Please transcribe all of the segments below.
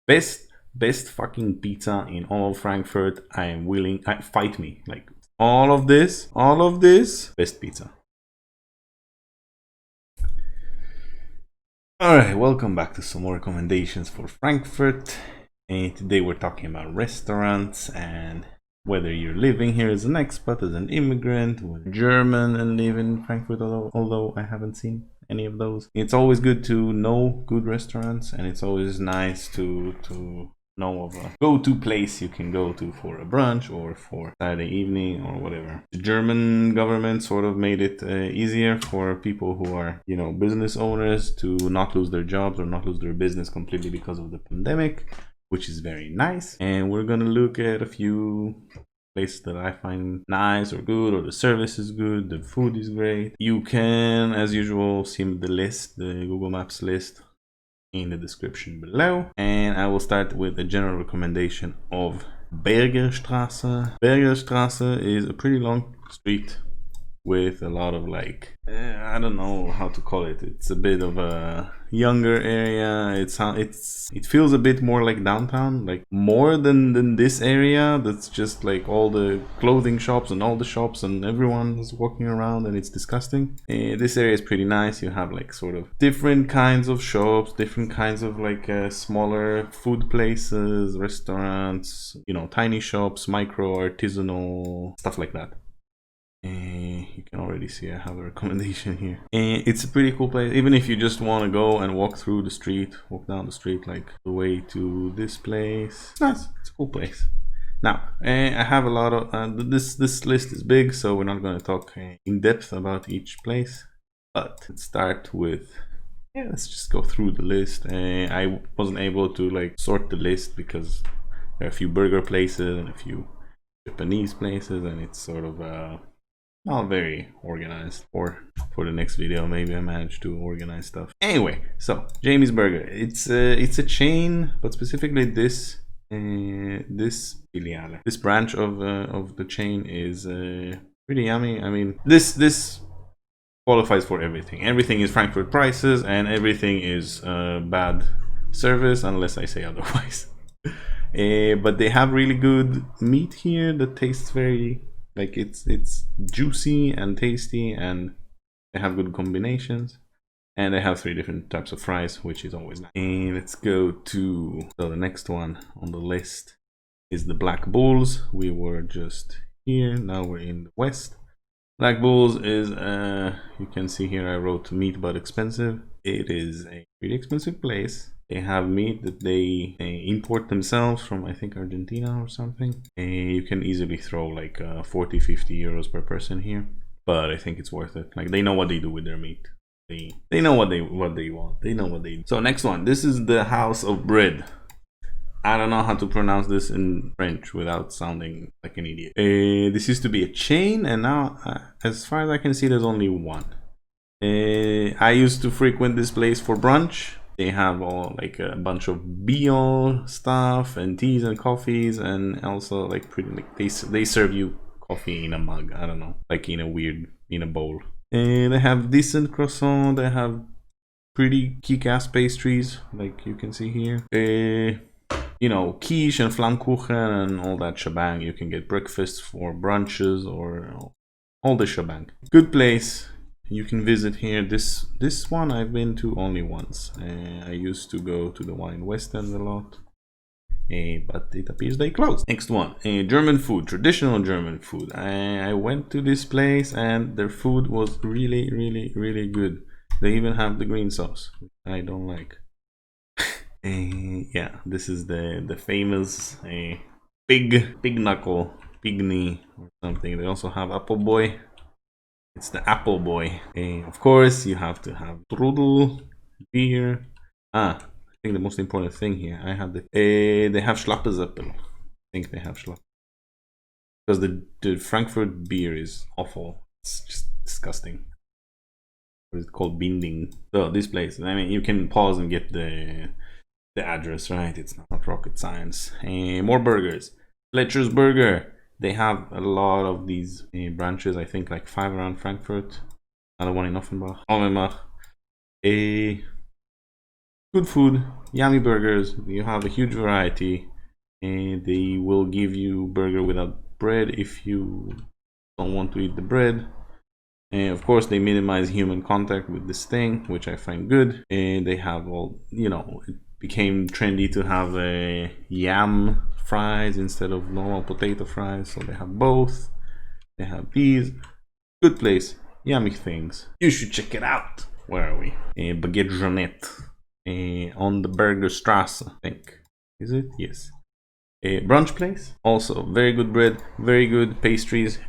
Best fucking pizza in all of Frankfurt. I am willing. Fight me. Like all of this, best pizza. Alright, welcome back to some more recommendations for Frankfurt. And today we're talking about restaurants and whether you're living here as an expat, as an immigrant, or German and live in Frankfurt, although I haven't seen any of those. It's always good to know good restaurants, and it's always nice to know of a go-to place you can go to for a brunch or for Saturday evening or whatever. The German government sort of made it easier for people who are, you know, business owners to not lose their jobs or not lose their business completely because of the pandemic, which is very nice. And we're gonna look at a few places that I find nice or good, or the service is good, the food is great. You can, as usual, see the list, the Google Maps list, in the description below. And I will start with a general recommendation of Bergerstraße. Bergerstraße is a pretty long street with a lot of like, I don't know how to call it. It's a bit of a younger area. It feels a bit more like downtown, like more than this area that's just like all the clothing shops and all the shops and everyone is walking around and it's disgusting. This area is pretty nice. You have like sort of different kinds of shops, different kinds of like smaller food places, restaurants, you know, tiny shops, micro artisanal stuff like that. You can already see I have a recommendation here. It's a pretty cool place, even if you just want to go and walk through the street, walk down the street like the way to this place. It's nice. It's a cool place. Now, I have a lot of this list is big, so we're not going to talk in depth about each place, but let's start with, yeah, let's just go through the list. I wasn't able to like sort the list because there are a few burger places and a few Japanese places, and it's sort of not very organized. Or for the next video, maybe I manage to organize stuff. Anyway, so Jamie's Burger. It's a chain, but specifically this filiale, this branch of the chain is pretty yummy. I mean, this qualifies for everything. Everything is Frankfurt prices, and everything is bad service unless I say otherwise. But they have really good meat here that tastes very like it's juicy and tasty, and they have good combinations, and they have 3 different types of fries, which is always nice. And let's go to, so the next one on the list is the Black Bulls. We were just here, now we're in the west. Black Bulls is you can see here I wrote meat but expensive. It is a pretty expensive place. They have meat that they import themselves from, I think, Argentina or something. You can easily throw like 40-50 euros per person here, but I think it's worth it. Like, they know what they do with their meat. They know what they want. They know what they do. So next one, this is the House of Bread. I don't know how to pronounce this in French without sounding like an idiot. This used to be a chain, and now, as far as I can see, there's only one. I used to frequent this place for brunch. They have all like a bunch of bio stuff and teas and coffees, and also like pretty like they serve you coffee in a mug. I don't know, like in a bowl. And they have decent croissant. They have pretty kick-ass pastries, like you can see here. You know, quiche and flammkuchen and all that shebang. You can get breakfast for brunches or all the shebang. Good place. You can visit here. This one I've been to only once. I used to go to the one in West End a lot, but it appears they closed. Next one, German food, traditional German food. I went to this place and their food was really, really, really good. They even have the green sauce, which I don't like. Yeah, this is the famous pig knuckle, pig knee or something. They also have apple boy. It's the apple boy. Of course, you have to have strudel, beer. I think the most important thing here, I have they have Schlappesäppel. I think they have Schlapp. Because the Frankfurt beer is awful. It's just disgusting. What is it called? Binding. So this place, I mean, you can pause and get the address, right? It's not rocket science. More burgers. Fletcher's Burger. They have a lot of these branches, I think like 5 around Frankfurt. Another one in Offenbach. good food, yummy burgers. You have a huge variety, and they will give you burger without bread if you don't want to eat the bread. And of course, they minimize human contact with this thing, which I find good. And they have all, you know, it became trendy to have a yam fries instead of normal potato fries, so they have both. They have these. Good place, yummy things. You should check it out. Where are we? Bergerstraße. On the bergerstraße, I think. Is it? Yes. A brunch place. Also, very good bread, very good pastries.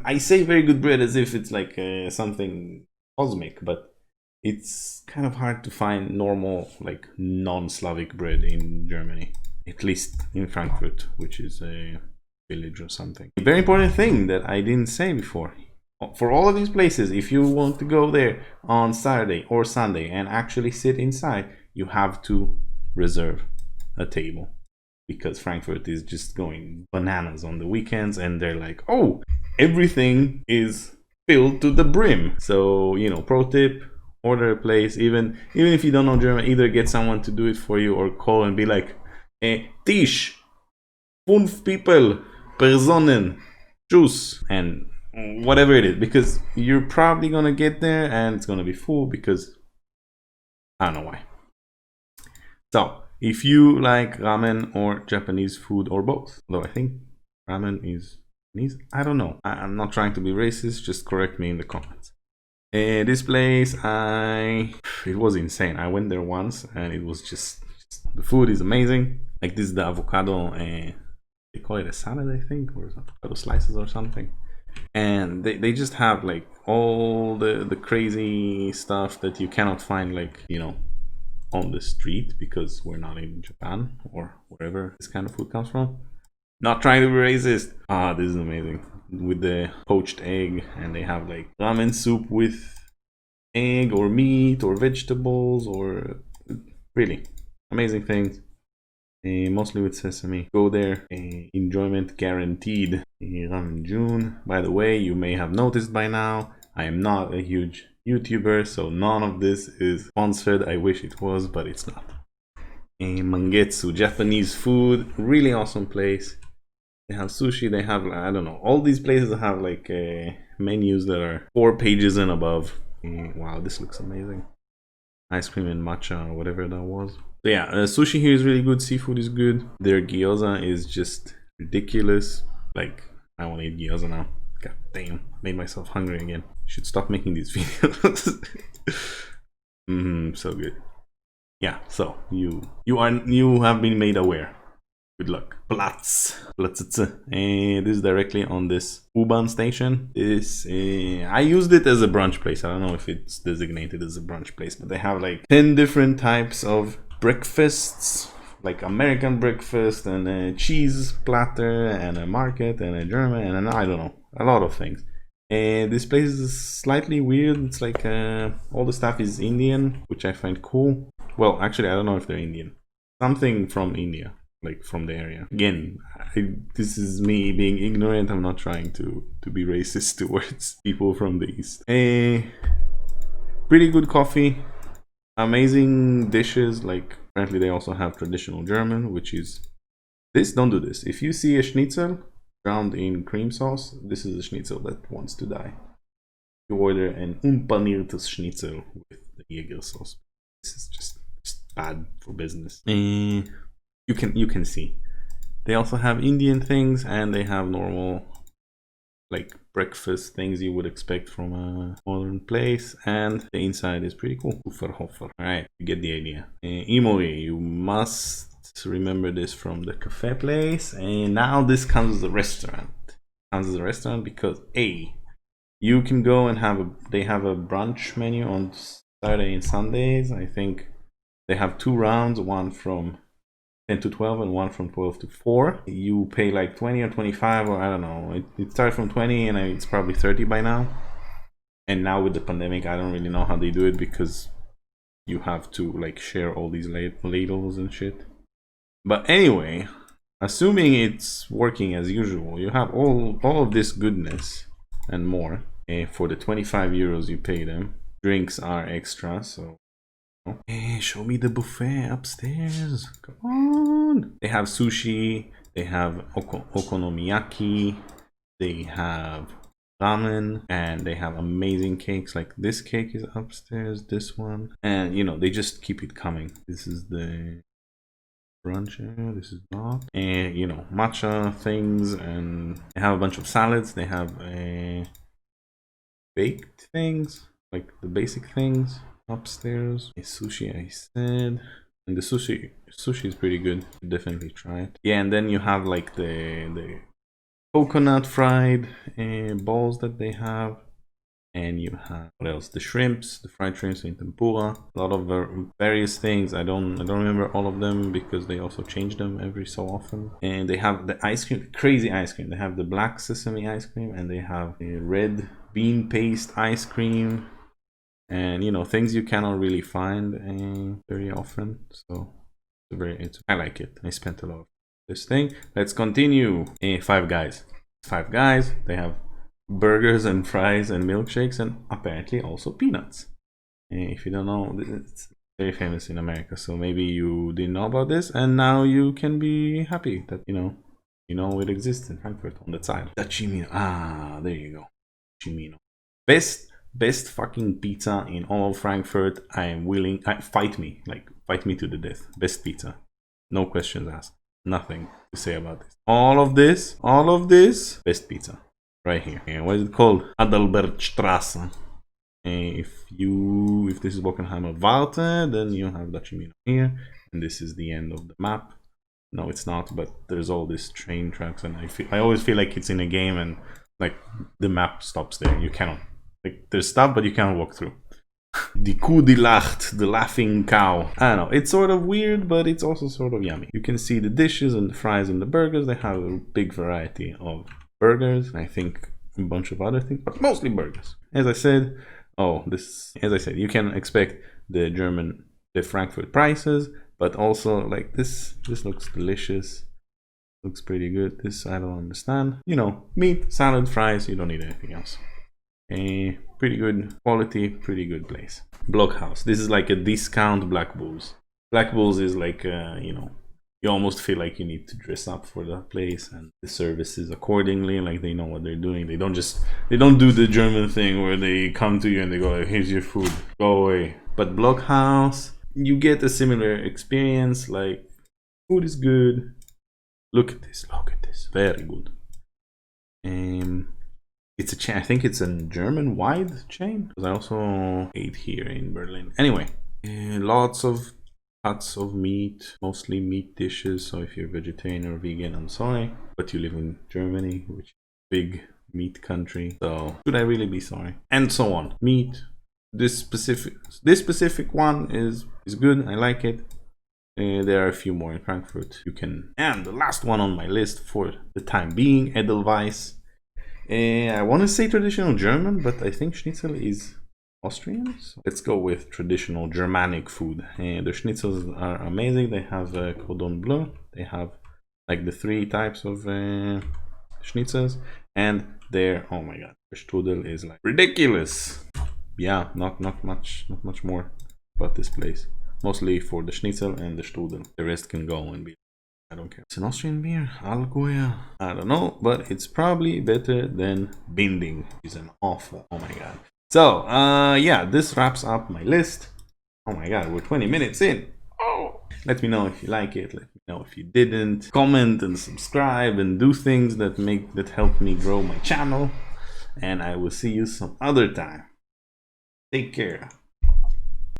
I say very good bread as if it's like something cosmic, but it's kind of hard to find normal, like non-Slavic bread in Germany. At least in Frankfurt, which is a village or something. A very important thing that I didn't say before. For all of these places, if you want to go there on Saturday or Sunday and actually sit inside, you have to reserve a table. Because Frankfurt is just going bananas on the weekends, and they're like, oh, everything is filled to the brim. So, you know, pro tip, order a place. Even if you don't know German, either get someone to do it for you or call and be like, Tisch, 5 people, Personen, Tschüss, and whatever it is, because you're probably gonna get there and it's gonna be full because I don't know why. So if you like ramen or Japanese food or both, though I think ramen is Japanese, I don't know. I'm not trying to be racist, just correct me in the comments. This place, it was insane. I went there once and it was just the food is amazing. Like this is the avocado, they call it a salad, I think, or avocado slices or something. And they just have like all the crazy stuff that you cannot find, like, you know, on the street, because we're not in Japan or wherever this kind of food comes from. Not trying to be racist. This is amazing. With the poached egg, and they have like ramen soup with egg or meat or vegetables, or really amazing things. Mostly with sesame. Go there, enjoyment guaranteed. Ramen June. By the way, you may have noticed by now, I am not a huge YouTuber, so none of this is sponsored. I wish it was, but it's not. Mangetsu, Japanese food, really awesome place. They have sushi, they have, I don't know, all these places have like menus that are 4 pages and above. Wow, this looks amazing. Ice cream and matcha or whatever that was. So yeah, sushi here is really good, seafood is good. Their gyoza is just ridiculous. Like, I want to eat gyoza now. God damn, made myself hungry again. Should stop making these videos. So good. Yeah, so you have been made aware. Good luck. Platz. And this is directly on this U-Bahn station. This I used it as a brunch place. I don't know if it's designated as a brunch place, but they have like 10 different types of breakfasts, like American breakfast and a cheese platter and a market and a German and I don't know, a lot of things. And this place is slightly weird. It's like all the staff is Indian, which I find cool. Well, actually, I don't know if they're Indian. Something from India, like from the area. Again, this is me being ignorant. I'm not trying to be racist towards people from the East. Pretty good coffee. Amazing dishes. Like, apparently they also have traditional German, which is this. Don't do this. If you see a schnitzel drowned in cream sauce, this is a schnitzel that wants to die. You order an unpaniertes Schnitzel with the Jäger sauce. This is just bad for business. You can see they also have Indian things, and they have normal like breakfast things you would expect from a modern place, and the inside is pretty cool. All right, you get the idea. Imori, you must remember this from the cafe place, and now this comes as a restaurant. Because you can go and they have a brunch menu on Saturday and Sundays. I think they have 2 rounds, one from 10 to 12 and one from 12 to 4. You pay like 20 or 25, or I don't know. It starts from 20 and it's probably 30 by now. And now with the pandemic, I don't really know how they do it, because you have to like share all these ladles and shit. But anyway, assuming it's working as usual, you have all of this goodness and more for the 25 euros you pay them. Drinks are extra, so Hey, show me the buffet upstairs. Come on. They have sushi. They have okonomiyaki. They have ramen, and they have amazing cakes. Like this cake is upstairs, this one, and you know, they just keep it coming. This is the brunch area, this is not, and you know, matcha things, and they have a bunch of salads. They have baked things, like the basic things upstairs. Sushi, I said. And the sushi is pretty good. Definitely try it. Yeah, and then you have like the coconut fried balls that they have, and you have what else? The shrimps, the fried shrimps in tempura. A lot of various things. I don't remember all of them because they also change them every so often. And they have the ice cream, crazy ice cream. They have the black sesame ice cream, and they have a red bean paste ice cream. And you know, things you cannot really find very often. So I like it. I spent a lot of this thing. Let's continue. Five Guys. Five Guys. They have burgers and fries and milkshakes, and apparently also peanuts. If you don't know, it's very famous in America. So maybe you didn't know about this, and now you can be happy that you know it exists in Frankfurt on that side. Dacimino. Ah, there you go. Dacimino. Best fucking pizza in all of Frankfurt. I am willing. Fight me to the death. Best pizza. No questions asked. Nothing to say about this. All of this. Best pizza. Right here. And what is it called? Bergerstraße. If this is Bockenheimer Warte, then you have Dacimino here. And this is the end of the map. No, it's not, but there's all these train tracks, and I always feel like it's in a game and like the map stops there. You cannot. Like, there's stuff, but you can't walk through. Die Kuh die lacht, the laughing cow. I don't know, it's sort of weird, but it's also sort of yummy. You can see the dishes and the fries and the burgers. They have a big variety of burgers. I think a bunch of other things, but mostly burgers. As I said, you can expect the Frankfurt prices, but also like this looks delicious. Looks pretty good. This I don't understand. You know, meat, salad, fries, you don't need anything else. A pretty good quality, pretty good place. Blockhouse. This is like a discount Black Bulls. Black Bulls is like you know, you almost feel like you need to dress up for that place, and the services accordingly, like they know what they're doing. They don't do the German thing where they come to you and they go like, here's your food, go away. But Blockhouse, you get a similar experience. Like, food is good. Look at this, very good. It's a chain. I think it's a German-wide chain, because I also ate here in Berlin. Anyway, lots of cuts of meat, mostly meat dishes. So if you're vegetarian or vegan, I'm sorry, but you live in Germany, which is a big meat country. So should I really be sorry? And so on. Meat. This specific one is good. I like it. There are a few more in Frankfurt. And the last one on my list for the time being, Edelweiss. I want to say traditional German, but I think schnitzel is Austrian. So let's go with traditional Germanic food. The schnitzels are amazing. They have cordon bleu. They have like the 3 types of schnitzels, and oh my god, the strudel is like ridiculous. Yeah, not much more about this place. Mostly for the schnitzel and the strudel. The rest can go and be. I don't care. It's an Austrian beer. Allgäuer. I don't know, but it's probably better than Binding. It's an awful. Oh my god. So, yeah, this wraps up my list. Oh my god, we're 20 minutes in. Oh, let me know if you like it. Let me know if you didn't. Comment and subscribe and do things that help me grow my channel. And I will see you some other time. Take care.